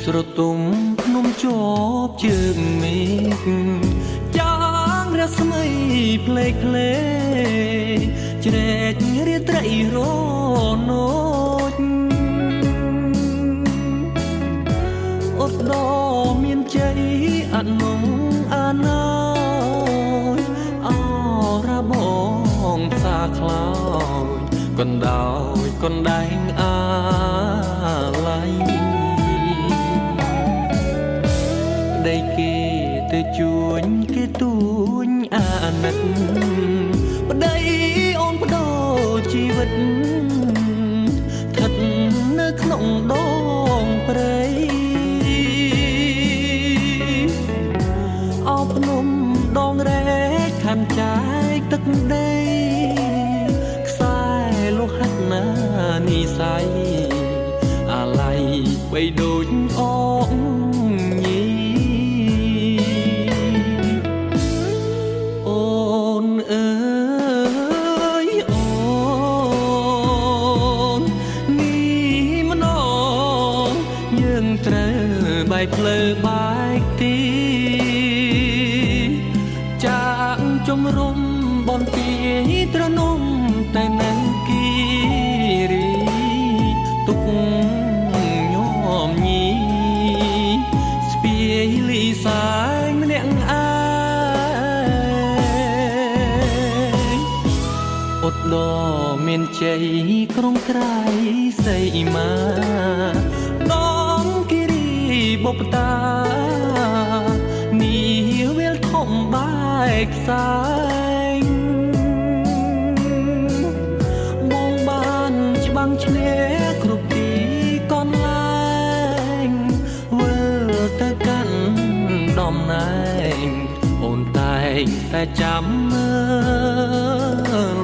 ស្រទុំភ្នំជាប់ជើងមេឃចាងរស្មីផ្លេកផ្លេជ្រែករាត្រីរណូចអត់ដល់មានជ័យអនុអាណាយអរបងសាខ្លោយកណ្ដោយកណ្ដែងអាឡ័យដីគេទៅជួញគេទួញអាណិតប្តីអូនបដូរជីវិតស្ថិតនៅក្នុងដងព្រៃអោភ្នំដងរែកខាំចាយទឹកដីខ្សែលោហិតណានិស័យអាឡ័យបីដូចអងញីអូនអើយអូននេះម្ដងយើងត្រូវបែកផ្លូវបែកទីចាកជំរុំបនពីត្រនំតែនឹងគីរីទុកញោមញីស្ពាយលីសាយម្នាក់ឯងអត់ដល់មានជ័យក្រុងក្រៃសីមាដងគិរីបុព្វតានេះវាលធំបែកផ្សែងបងបានច្បាំងឈ្នះគ្រប់ទីកន្លែងវិលទៅកាន់ដំណែងអូនតែងតែចាំមើល